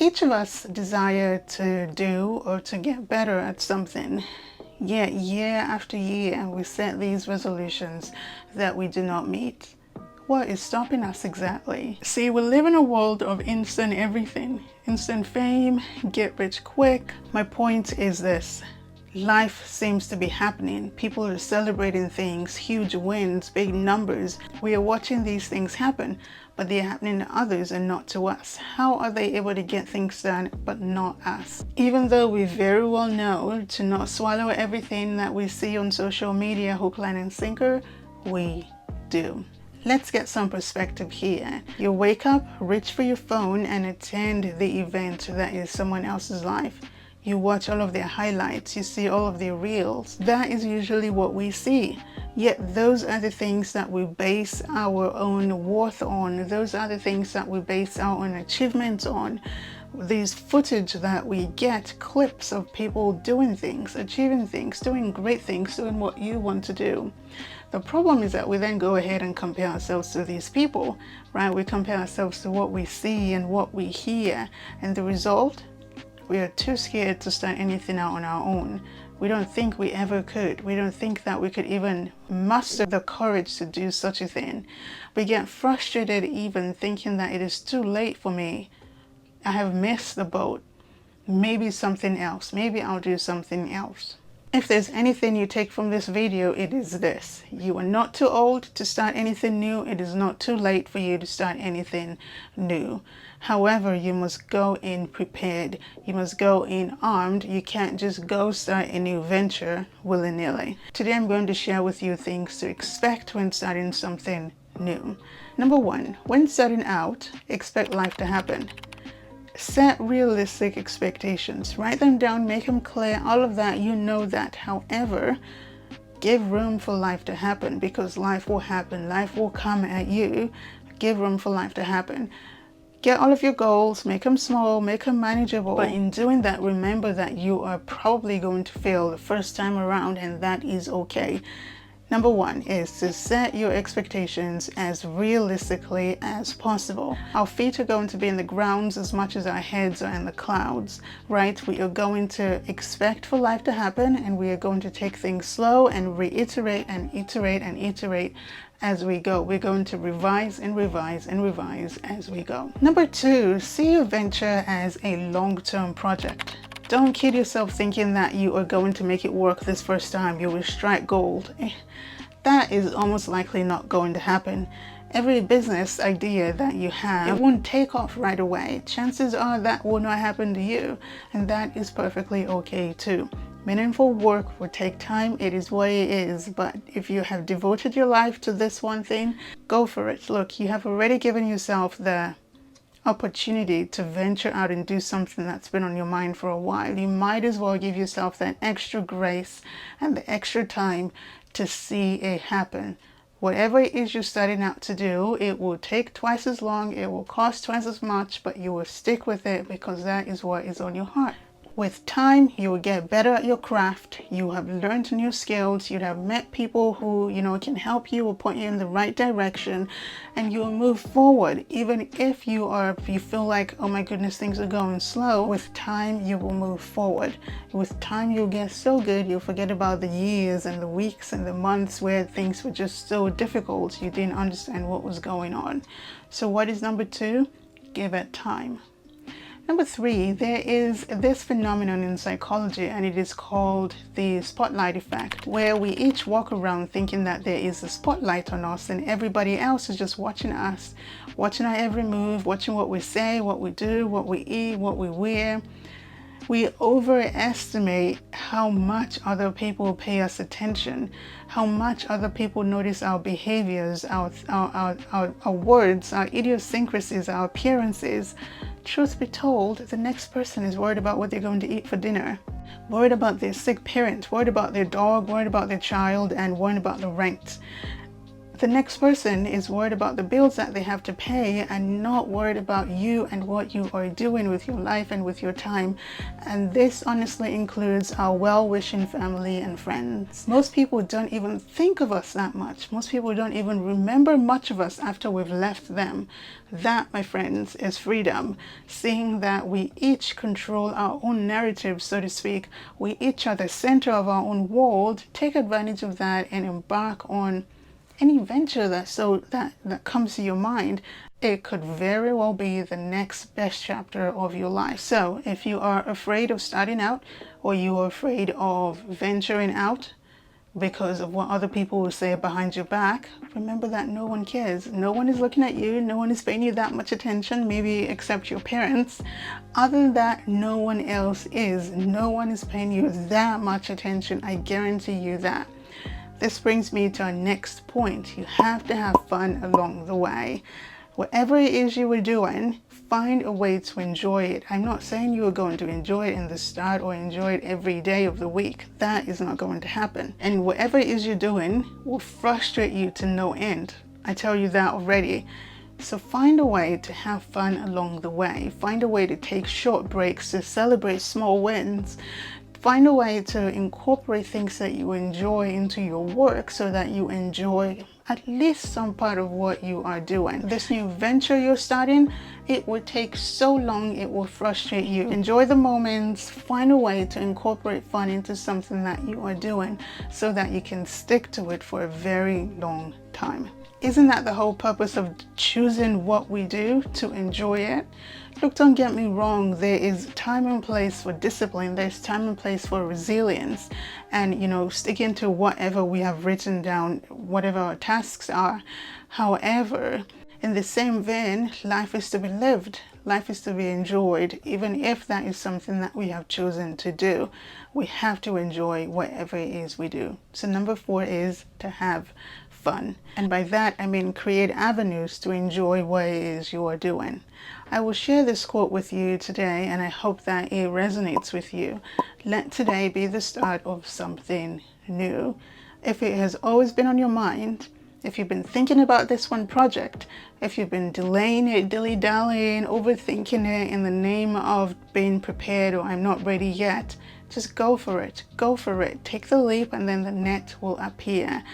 Each of us desire to do or to get better at something. Yet year after year, we set these resolutions that we do not meet. What is stopping us exactly? See, we live in a world of instant everything. Instant fame, get rich quick. My point is this. Life seems to be happening. People are celebrating things, huge wins, big numbers. We are watching these things happen, but they're happening to others and not to us. How are they able to get things done, but not us? Even though we very well know to not swallow everything that we see on social media, hook, line, and sinker, we do. Let's get some perspective here. You wake up, reach for your phone, and attend the event that is someone else's life. You watch all of their highlights, you see all of their reels. That is usually what we see. Yet those are the things that we base our own worth on. Those are the things that we base our own achievements on. These footage that we get, clips of people doing things, achieving things, doing great things, doing what you want to do. The problem is that we then go ahead and compare ourselves to these people, right? We compare ourselves to what we see and what we hear. And the result? We are too scared to start anything out on our own. We don't think we ever could. We don't think that we could even muster the courage to do such a thing. We get frustrated even thinking that it is too late for me. I have missed the boat. Maybe something else. Maybe I'll do something else. If there's anything you take from this video, it is this. You are not too old to start anything new. It is not too late for you to start anything new. However, you must go in prepared. You must go in armed. You can't just go start a new venture willy-nilly. Today I'm going to share with you things to expect when starting something new. Number one, when starting out, expect life to happen. Set realistic expectations. Write them down, make them clear, all of that, you know that. However, give room for life to happen, because life will happen. Life will come at you. Give room for life to happen. Get all of your goals, make them small, make them manageable. But in doing that, remember that you are probably going to fail the first time around, and that is okay. Number one is to set your expectations as realistically as possible. Our feet are going to be in the grounds as much as our heads are in the clouds, right? We are going to expect for life to happen, and we are going to take things slow and reiterate and iterate and iterate as we go. We're going to revise and revise and revise as we go. Number two, see your venture as a long-term project. Don't kid yourself thinking that you are going to make it work this first time. You will strike gold. That is almost likely not going to happen. Every business idea that you have, it won't take off right away. Chances are that will not happen to you, and that is perfectly okay too. Meaningful work will take time. It is what it is. But if you have devoted your life to this one thing, go for it. Look, you have already given yourself the opportunity to venture out and do something that's been on your mind for a while. You might as well give yourself that extra grace and the extra time to see it happen. Whatever it is you're starting out to do, it will take twice as long, it will cost twice as much, but you will stick with it because that is what is on your heart. With time, you will get better at your craft. You have learned new skills. You have met people who, can help you or point you in the right direction, and you will move forward. Even if you feel like, oh my goodness, things are going slow, with time, you will move forward. With time, you'll get so good, you'll forget about the years and the weeks and the months where things were just so difficult. You didn't understand what was going on. So what is number two? Give it time. Number three, there is this phenomenon in psychology, and it is called the spotlight effect, where we each walk around thinking that there is a spotlight on us and everybody else is just watching us, watching our every move, watching what we say, what we do, what we eat, what we wear. We overestimate how much other people pay us attention, how much other people notice our behaviors, our words, our idiosyncrasies, our appearances. Truth be told, the next person is worried about what they're going to eat for dinner, worried about their sick parent, worried about their dog, worried about their child, and worried about the rent. The next person is worried about the bills that they have to pay and not worried about you and what you are doing with your life and with your time. And this honestly includes our well-wishing family and friends. Most people don't even think of us that much. Most people don't even remember much of us after we've left them. That, my friends, is freedom. Seeing that we each control our own narrative, so to speak. We each are the center of our own world. Take advantage of that and embark on any venture that comes to your mind. It could very well be the next best chapter of your life. So if you are afraid of starting out, or you are afraid of venturing out because of what other people will say behind your back, remember that no one cares. No one is looking at you. No one is paying you that much attention, maybe except your parents. Other than that, no one else is. No one is paying you that much attention. I guarantee you that. This brings me to our next point. You have to have fun along the way. Whatever it is you were doing, find a way to enjoy it. I'm not saying you are going to enjoy it in the start or enjoy it every day of the week. That is not going to happen. And whatever it is you're doing will frustrate you to no end. I tell you that already. So find a way to have fun along the way. Find a way to take short breaks, to celebrate small wins. Find a way to incorporate things that you enjoy into your work so that you enjoy at least some part of what you are doing. This new venture you're starting, it will take so long, it will frustrate you. Enjoy the moments, find a way to incorporate fun into something that you are doing so that you can stick to it for a very long time. Isn't that the whole purpose of choosing what we do, to enjoy it? Look, don't get me wrong, there is time and place for discipline, there's time and place for resilience, and sticking to whatever we have written down, whatever our tasks are. However, in the same vein, life is to be lived, life is to be enjoyed. Even if that is something that we have chosen to do, we have to enjoy whatever it is we do. So number 4 is to have fun. And by that, I mean create avenues to enjoy what it is you are doing. I will share this quote with you today, and I hope that it resonates with you. Let today be the start of something new. If it has always been on your mind, if you've been thinking about this one project, if you've been delaying it, dilly-dallying, overthinking it in the name of being prepared or I'm not ready yet, just go for it. Go for it. Take the leap and then the net will appear.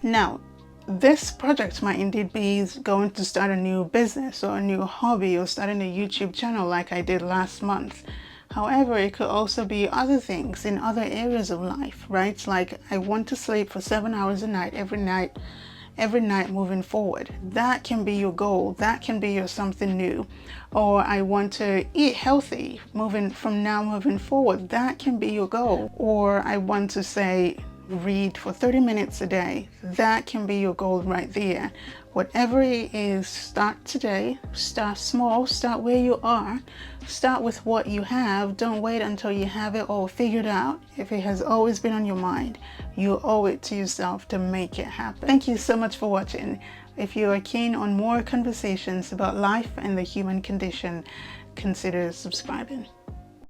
Now, this project might indeed be going to start a new business or a new hobby or starting a YouTube channel like I did last month. However, it could also be other things in other areas of life, right? Like I want to sleep for 7 hours a night, every night moving forward. That can be your goal. That can be your something new. Or I want to eat healthy moving forward. That can be your goal. Or I want to say read for 30 minutes a day. That can be your goal right there. Whatever it is, start today. Start small. Start where you are. Start with what you have. Don't wait until you have it all figured out. If it has always been on your mind, you owe it to yourself to make it happen. Thank you so much for watching. If you are keen on more conversations about life and the human condition, consider subscribing.